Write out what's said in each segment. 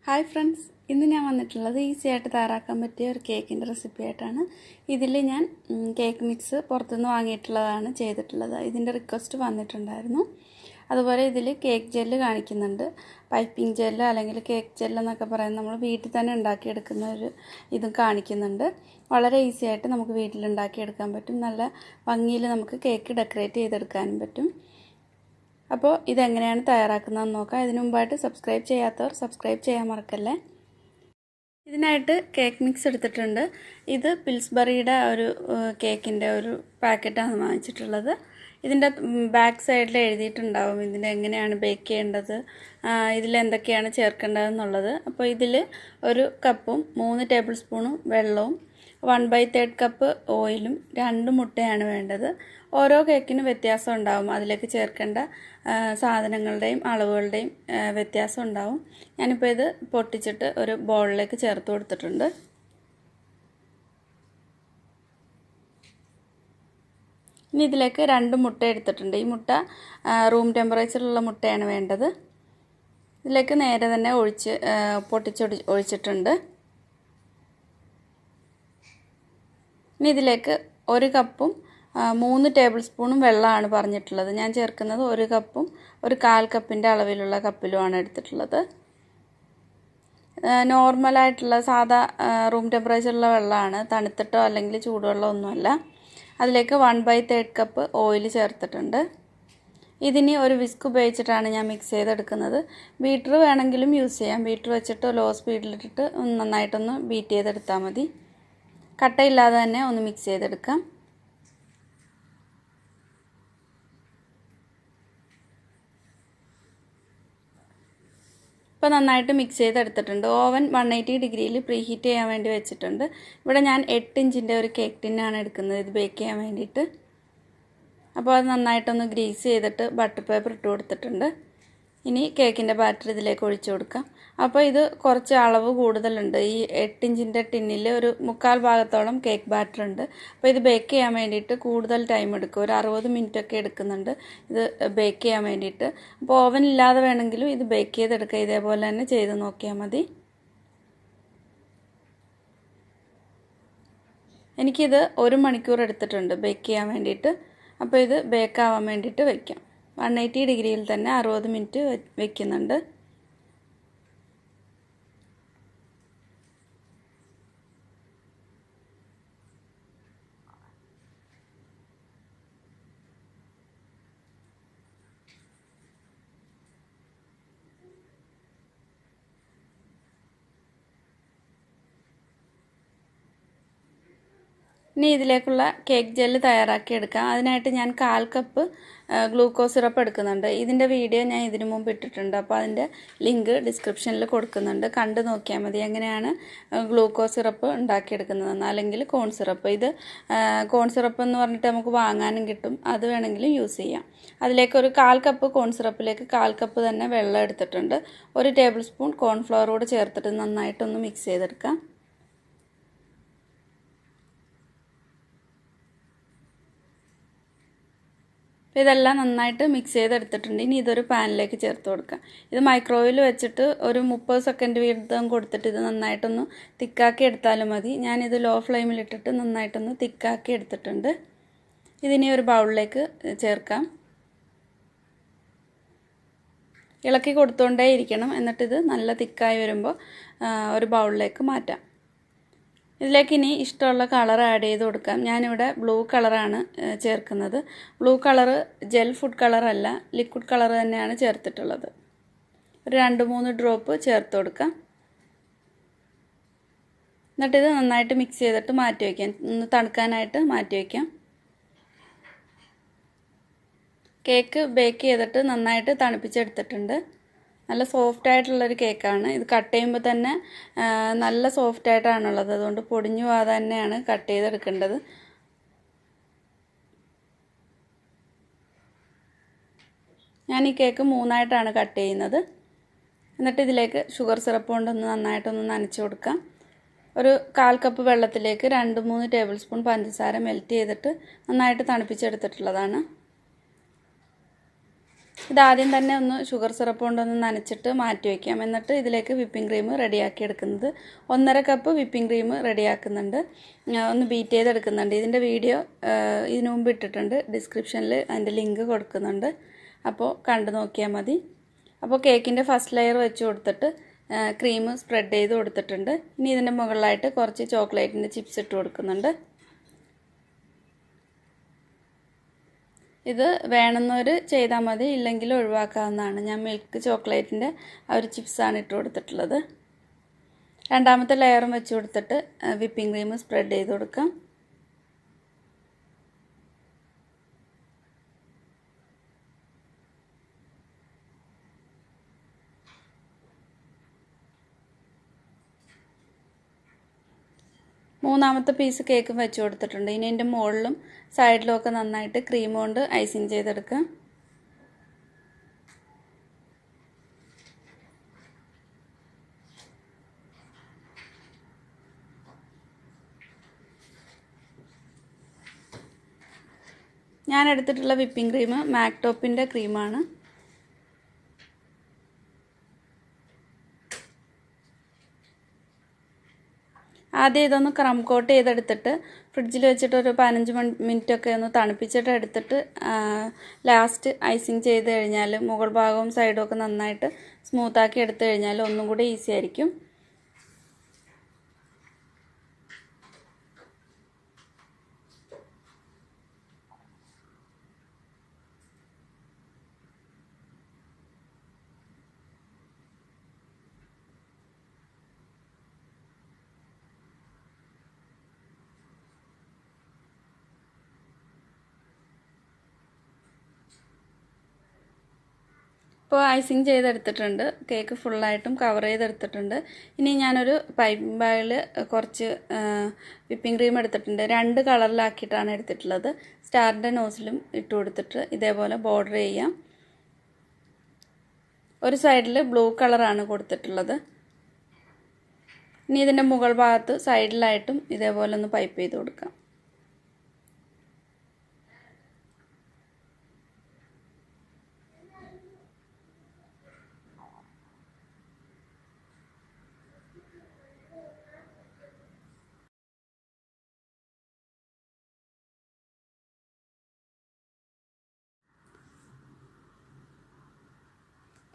Hi friends, ഇന്ന് ഞാൻ വന്നിട്ടുള്ളത് ഈസി ആയിട്ട് തയ്യാറാക്കാൻ പറ്റിയ ഒരു കേക്കിന്റെ റെസിപ്പി ആയിട്ടാണ്. ഇതിൽ ഞാൻ കേക്ക് മിക്സ് പുറത്തുനിന്ന് വാങ്ങിയിട്ടുള്ളതാണ് ചെയ്തിട്ടുള്ളത്. ഇതിന്റെ റിക്വസ്റ്റ് വന്നിട്ടുണ്ടായിരുന്നു. അതുപോലെ ഇതിൽ കേക്ക് ജെല്ല് കാണിക്കുന്നുണ്ട്. പൈപ്പിംഗ് ജെല്ല് അല്ലെങ്കിൽ കേക്ക് ജെല്ല് എന്നൊക്കെ പറയുന്നത് നമ്മൾ വീട്ടിൽ തന്നെ ഉണ്ടാക്കി എടുക്കുന്ന ഒരു ഇതും കാണിക്കുന്നുണ്ട്. വളരെ ഈസി ആയിട്ട് നമുക്ക് വീട്ടിൽ ഉണ്ടാക്കി എടുക്കാൻ പറ്റും. നല്ല ഭംഗിയിൽ നമുക്ക് കേക്ക് ഡെക്കറേറ്റ് ചെയ്തെടുക്കാനും പറ്റും. അപ്പോൾ ഇതെങ്ങനെയാണ് തയ്യാറാക്കുന്നതെന്ന് നോക്കാം. ഇതിനു മുമ്പായിട്ട് സബ്സ്ക്രൈബ് ചെയ്യാത്തവർ സബ്സ്ക്രൈബ് ചെയ്യാൻ മറക്കല്ലേ. ഇതിനായിട്ട് കേക്ക് മിക്സ് എടുത്തിട്ടുണ്ട്. ഇത് പിൽസ്ബറിയുടെ ഒരു കേക്കിൻ്റെ ഒരു പാക്കറ്റാണ് വാങ്ങിച്ചിട്ടുള്ളത്. ഇതിൻ്റെ ബാക്ക് സൈഡിൽ എഴുതിയിട്ടുണ്ടാവും ഇതിൻ്റെ എങ്ങനെയാണ് ബേക്ക് ചെയ്യേണ്ടത്, ഇതിലെന്തൊക്കെയാണ് ചേർക്കേണ്ടതെന്നുള്ളത്. അപ്പോൾ ഇതിൽ ഒരു കപ്പും 3 ടേബിൾ സ്പൂണും വെള്ളവും 1/3 കപ്പ് ഓയിലും 2 മുട്ടയാണ് വേണ്ടത്. ഓരോ കേക്കിനും വ്യത്യാസം ഉണ്ടാവും. അതിലേക്ക് ചേർക്കേണ്ട സാധനങ്ങളുടെയും അളവുകളുടെയും വ്യത്യാസം ഉണ്ടാവും. ഞാനിപ്പോൾ ഇത് പൊട്ടിച്ചിട്ട് ഒരു ബൗളിലേക്ക് ചേർത്ത് കൊടുത്തിട്ടുണ്ട്. ഇനി ഇതിലേക്ക് 2 മുട്ട എടുത്തിട്ടുണ്ട്. ഈ മുട്ട റൂം മുട്ടയാണ് വേണ്ടത്. ഇതിലേക്ക് നേരെ തന്നെ ഒഴിച്ചിട്ടുണ്ട്. ഇനി ഇതിലേക്ക് 1 കപ്പും 3 ടേബിൾ സ്പൂണും വെള്ളമാണ് പറഞ്ഞിട്ടുള്ളത്. ഞാൻ ചേർക്കുന്നത് 1 കപ്പും 1/4 കപ്പിൻ്റെ അളവിലുള്ള കപ്പിലുമാണ് എടുത്തിട്ടുള്ളത്. നോർമലായിട്ടുള്ള സാധാ റൂം ടെമ്പറേച്ചറുള്ള വെള്ളമാണ്, തണുത്തിട്ടോ അല്ലെങ്കിൽ ചൂടുവെള്ളം ഒന്നുമല്ല. അതിലേക്ക് 1/3 കപ്പ് ഓയിൽ ചേർത്തിട്ടുണ്ട്. ഇതിനി ഒരു വിസ്ക് ഉപയോഗിച്ചിട്ടാണ് ഞാൻ മിക്സ് ചെയ്തെടുക്കുന്നത്. ബീറ്റർ വേണമെങ്കിലും യൂസ് ചെയ്യാം. ബീറ്റർ വെച്ചിട്ട് ലോ സ്പീഡിലിട്ടിട്ട് നന്നായിട്ടൊന്ന് ബീറ്റ് ചെയ്തെടുത്താൽ മതി. കട്ടയില്ലാതെ തന്നെ ഒന്ന് മിക്സ് ചെയ്തെടുക്കാം. ഇപ്പോൾ നന്നായിട്ട് മിക്സ് ചെയ്തെടുത്തിട്ടുണ്ട്. ഓവൻ 180 ഡിഗ്രിയിൽ പ്രീ ഹീറ്റ് ചെയ്യാൻ വേണ്ടി വെച്ചിട്ടുണ്ട്. ഇവിടെ ഞാൻ 8 ഇഞ്ചിൻ്റെ ഒരു കേക്ക് ടിന്നാണ് എടുക്കുന്നത് ഇത് ബേക്ക് ചെയ്യാൻ വേണ്ടിയിട്ട്. അപ്പോൾ അത് നന്നായിട്ടൊന്ന് ഗ്രീസ് ചെയ്തിട്ട് ബട്ടർ പേപ്പർ ഇട്ട് കൊടുത്തിട്ടുണ്ട്. ഇനി കേക്കിൻ്റെ ബാറ്റർ ഇതിലേക്ക് ഒഴിച്ചു കൊടുക്കാം. അപ്പോൾ ഇത് കുറച്ച് അളവ് കൂടുതലുണ്ട്. ഈ 8 ഇഞ്ചിൻ്റെ ടിന്നിൽ ഒരു 1/4 ഭാഗത്തോളം കേക്ക് ബാറ്റർ ഉണ്ട്. അപ്പോൾ ഇത് ബേക്ക് ചെയ്യാൻ വേണ്ടിയിട്ട് കൂടുതൽ ടൈം എടുക്കും. ഒരു 60 മിനിറ്റ് ഒക്കെ എടുക്കുന്നുണ്ട് ഇത് ബേക്ക് ചെയ്യാൻ വേണ്ടിയിട്ട്. അപ്പോൾ ഓവൻ ഇല്ലാതെ വേണമെങ്കിലും ഇത് ബേക്ക് ചെയ്തെടുക്കുക. ഇതേപോലെ തന്നെ ചെയ്ത് നോക്കിയാൽ മതി. എനിക്കിത് 1 മണിക്കൂർ എടുത്തിട്ടുണ്ട് ബേക്ക് ചെയ്യാൻ വേണ്ടിയിട്ട്. അപ്പോൾ ഇത് ബേക്ക് ആവാൻ വേണ്ടിയിട്ട് വയ്ക്കാം. 180 ഡിഗ്രിയിൽ തന്നെ 60 മിനിറ്റ് വയ്ക്കുന്നുണ്ട്. ഇനി ഇതിലേക്കുള്ള കേക്ക് ജെല്ല് തയ്യാറാക്കി എടുക്കാം. അതിനായിട്ട് ഞാൻ 1/4 കപ്പ് ഗ്ലൂക്കോസ് സിറപ്പ് എടുക്കുന്നുണ്ട്. ഇതിൻ്റെ വീഡിയോ ഞാൻ ഇതിനു മുമ്പ് ഇട്ടിട്ടുണ്ട്. അപ്പോൾ അതിൻ്റെ ലിങ്ക് ഡിസ്ക്രിപ്ഷനിൽ കൊടുക്കുന്നുണ്ട്. കണ്ടു നോക്കിയാൽ മതി എങ്ങനെയാണ് ഗ്ലൂക്കോസ് സിറപ്പ് ഉണ്ടാക്കിയെടുക്കുന്നതെന്ന്. അല്ലെങ്കിൽ കോൺ സിറപ്പ്. ഇത് കോൺ സിറപ്പ് എന്ന് പറഞ്ഞിട്ട് നമുക്ക് വാങ്ങാനും കിട്ടും. അത് വേണമെങ്കിലും യൂസ് ചെയ്യാം. അതിലേക്ക് ഒരു 1/4 കപ്പ് കോൺ സിറപ്പിലേക്ക് 1/4 കപ്പ് തന്നെ വെള്ളം എടുത്തിട്ടുണ്ട്. 1 ടേബിൾ സ്പൂൺ കോൺഫ്ലവർ കൂടെ ചേർത്തിട്ട് നന്നായിട്ടൊന്ന് മിക്സ് ചെയ്തെടുക്കാം. ഇതെല്ലാം നന്നായിട്ട് മിക്സ് ചെയ്തെടുത്തിട്ടുണ്ട്. ഇനി ഇതൊരു പാനിലേക്ക് ചേർത്ത് കൊടുക്കാം. ഇത് മൈക്രോവേവിൽ വെച്ചിട്ട് ഒരു 30 സെക്കൻഡ് വീതം കൊടുത്തിട്ട് ഇത് നന്നായിട്ടൊന്ന് തിക്കാക്കി എടുത്താലും മതി. ഞാനിത് ലോ ഫ്ലെയിമിലിട്ടിട്ട് നന്നായിട്ടൊന്ന് തിക്കാക്കി എടുത്തിട്ടുണ്ട്. ഇതിനി ഒരു ബൗളിലേക്ക് ചേർക്കാം. ഇളക്കി കൊടുത്തുകൊണ്ടേ ഇരിക്കണം. എന്നിട്ടിത് നല്ല തിക്കായി വരുമ്പോൾ ഒരു ബൗളിലേക്ക് മാറ്റാം. ഇതിലേക്ക് ഇനി ഇഷ്ടമുള്ള കളർ ആഡ് ചെയ്ത് കൊടുക്കാം. ഞാനിവിടെ ബ്ലൂ കളറാണ് ചേർക്കുന്നത്. ബ്ലൂ കളറ് ജെൽ ഫുഡ് കളറല്ല, ലിക്വിഡ് കളർ തന്നെയാണ് ചേർത്തിട്ടുള്ളത്. ഒരു 2-3 ഡ്രോപ്പ് ചേർത്ത് കൊടുക്കാം. എന്നിട്ടിത് നന്നായിട്ട് മിക്സ് ചെയ്തിട്ട് മാറ്റി വയ്ക്കാം. ഒന്ന് തണുക്കാനായിട്ട് മാറ്റി വയ്ക്കാം. കേക്ക് ബേക്ക് ചെയ്തിട്ട് നന്നായിട്ട് തണുപ്പിച്ചെടുത്തിട്ടുണ്ട്. നല്ല സോഫ്റ്റ് ആയിട്ടുള്ളൊരു കേക്കാണ്. ഇത് കട്ട് ചെയ്യുമ്പോൾ തന്നെ നല്ല സോഫ്റ്റ് ആയിട്ടാണുള്ളത്. അതുകൊണ്ട് പൊടിഞ്ഞു പോകാതെ തന്നെയാണ് കട്ട് ചെയ്തെടുക്കേണ്ടത്. ഞാൻ ഈ കേക്ക് 3ആയിട്ടാണ് കട്ട് ചെയ്യുന്നത്. എന്നിട്ട് ഇതിലേക്ക് ഷുഗർ സിറപ്പ് കൊണ്ടൊന്ന് നന്നായിട്ടൊന്ന് നനച്ച് കൊടുക്കാം. ഒരു 1/4 കപ്പ് വെള്ളത്തിലേക്ക് 2-3 ടേബിൾ സ്പൂൺ പഞ്ചസാര മെൽറ്റ് ചെയ്തിട്ട് നന്നായിട്ട് തണുപ്പിച്ചെടുത്തിട്ടുള്ളതാണ്. ഇതാദ്യം തന്നെ ഒന്ന് ഷുഗർ സിറപ്പ് കൊണ്ടൊന്ന് നനച്ചിട്ട് മാറ്റി വയ്ക്കാം. എന്നിട്ട് ഇതിലേക്ക് വിപ്പിംഗ് ക്രീം റെഡിയാക്കി എടുക്കുന്നത്. 1.5 കപ്പ് വിപ്പിംഗ് ക്രീം റെഡിയാക്കുന്നുണ്ട്. ഒന്ന് ബീറ്റ് ചെയ്തെടുക്കുന്നുണ്ട്. ഇതിൻ്റെ വീഡിയോ ഇതിനു മുമ്പ് ഇട്ടിട്ടുണ്ട്. ഡിസ്ക്രിപ്ഷനിൽ അതിൻ്റെ ലിങ്ക് കൊടുക്കുന്നുണ്ട്. അപ്പോൾ കണ്ടു നോക്കിയാൽ മതി. അപ്പോൾ കേക്കിൻ്റെ ഫസ്റ്റ് ലെയർ വെച്ച് കൊടുത്തിട്ട് ക്രീം സ്പ്രെഡ് ചെയ്ത് കൊടുത്തിട്ടുണ്ട്. ഇനി ഇതിൻ്റെ മുകളിലായിട്ട് കുറച്ച് ചോക്ലേറ്റിൻ്റെ ചിപ്സ് ഇട്ട് കൊടുക്കുന്നുണ്ട്. ഇത് വേണമെന്നവർ ചെയ്താൽ മതി, ഇല്ലെങ്കിൽ ഒഴിവാക്കാവുന്നതാണ്. ഞാൻ മിൽക്ക് ചോക്ലേറ്റിൻ്റെ ആ ഒരു ചിപ്സാണ് ഇട്ട് കൊടുത്തിട്ടുള്ളത്. രണ്ടാമത്തെ ലെയറും വെച്ച് കൊടുത്തിട്ട് വിപ്പിംഗ് ക്രീം സ്പ്രെഡ് ചെയ്ത് കൊടുക്കാം. മൂന്നാമത്തെ പീസ് കേക്കും വെച്ച് കൊടുത്തിട്ടുണ്ട്. ഇനി ഇതിൻ്റെ മുകളിലും സൈഡിലും ഒക്കെ നന്നായിട്ട് ക്രീം കൊണ്ട് ഐസിങ് ചെയ്തെടുക്കാം. ഞാൻ എടുത്തിട്ടുള്ള വിപ്പിംഗ് ക്രീം മാക്ടോപ്പിൻ്റെ ക്രീമാണ്. ആദ്യം ഇതൊന്ന് ക്രം കോട്ട് ചെയ്തെടുത്തിട്ട് ഫ്രിഡ്ജിൽ വെച്ചിട്ട് ഒരു 15 മിനിറ്റൊക്കെ ഒന്ന് തണുപ്പിച്ചിട്ട് എടുത്തിട്ട് ലാസ്റ്റ് ഐസിങ് ചെയ്ത് കഴിഞ്ഞാൽ മുകൾ ഭാഗവും സൈഡും ഒക്കെ നന്നായിട്ട് സ്മൂത്താക്കി എടുത്തു കഴിഞ്ഞാൽ ഒന്നും കൂടി ഈസി ആയിരിക്കും. ഇപ്പോൾ ഐസിങ് ചെയ്തെടുത്തിട്ടുണ്ട്. കേക്ക് ഫുള്ളായിട്ടും കവർ ചെയ്തെടുത്തിട്ടുണ്ട്. ഇനി ഞാനൊരു പൈപ്പിംഗ് ബാഗിൽ കുറച്ച് വിപ്പിംഗ് ക്രീം എടുത്തിട്ടുണ്ട്. 2 കളറിലാക്കിയിട്ടാണ് എടുത്തിട്ടുള്ളത്. സ്റ്റാറിൻ്റെ നോസിലും ഇട്ട് കൊടുത്തിട്ട് ഇതേപോലെ ബോർഡർ ചെയ്യാം. ഒരു സൈഡിൽ ബ്ലൂ കളറാണ് കൊടുത്തിട്ടുള്ളത്. ഇനി ഇതിൻ്റെ മുകൾ ഭാഗത്ത് സൈഡിലായിട്ടും ഇതേപോലെ ഒന്ന് പൈപ്പ് ചെയ്ത് കൊടുക്കാം.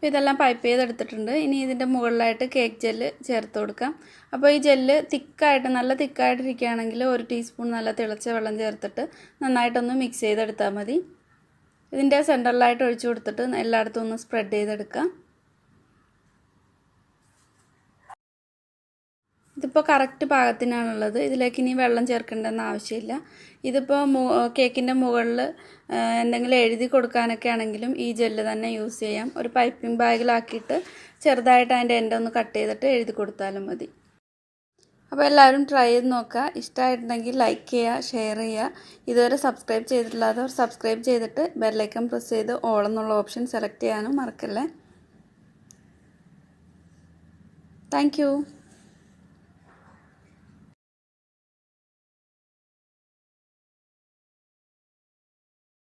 അപ്പോൾ ഇതെല്ലാം പൈപ്പ് ചെയ്തെടുത്തിട്ടുണ്ട്. ഇനി ഇതിൻ്റെ മുകളിലായിട്ട് കേക്ക് ജെല്ല് ചേർത്ത് കൊടുക്കാം. അപ്പോൾ ഈ ജെല്ല് നല്ല തിക്കായിട്ടിരിക്കുകയാണെങ്കിൽ 1 ടീസ്പൂൺ നല്ല തിളച്ച വെള്ളം ചേർത്തിട്ട് നന്നായിട്ടൊന്ന് മിക്സ് ചെയ്തെടുത്താൽ മതി. ഇതിൻ്റെ സെൻറ്ററിലായിട്ട് ഒഴിച്ചു കൊടുത്തിട്ട് എല്ലായിടത്തും ഒന്ന് സ്പ്രെഡ് ചെയ്തെടുക്കാം. ഇതിപ്പോൾ കറക്റ്റ് പാകത്തിനാണുള്ളത്. ഇതിലേക്ക് ഇനി വെള്ളം ചേർക്കേണ്ടെന്ന് ആവശ്യമില്ല. ഇതിപ്പോൾ കേക്കിൻ്റെ മുകളിൽ എന്തെങ്കിലും എഴുതി കൊടുക്കാനൊക്കെ ആണെങ്കിലും ഈ ജെല്ല് തന്നെ യൂസ് ചെയ്യാം. ഒരു പൈപ്പിംഗ് ബാഗിലാക്കിയിട്ട് ചെറുതായിട്ട് അതിൻ്റെ എൻഡ് ഒന്ന് കട്ട് ചെയ്തിട്ട് എഴുതി കൊടുത്താലും മതി. അപ്പോൾ എല്ലാവരും ട്രൈ ചെയ്ത് നോക്കുക. ഇഷ്ടമായിട്ടുണ്ടെങ്കിൽ ലൈക്ക് ചെയ്യുക, ഷെയർ ചെയ്യുക. ഇതുവരെ സബ്സ്ക്രൈബ് ചെയ്തിട്ടില്ലാത്തവർ സബ്സ്ക്രൈബ് ചെയ്തിട്ട് ബെല്ലൈക്കൺ പ്രസ് ചെയ്ത് ഓൾ എന്നുള്ള ഓപ്ഷൻ സെലക്ട് ചെയ്യാനും മറക്കല്ലേ. Thank you.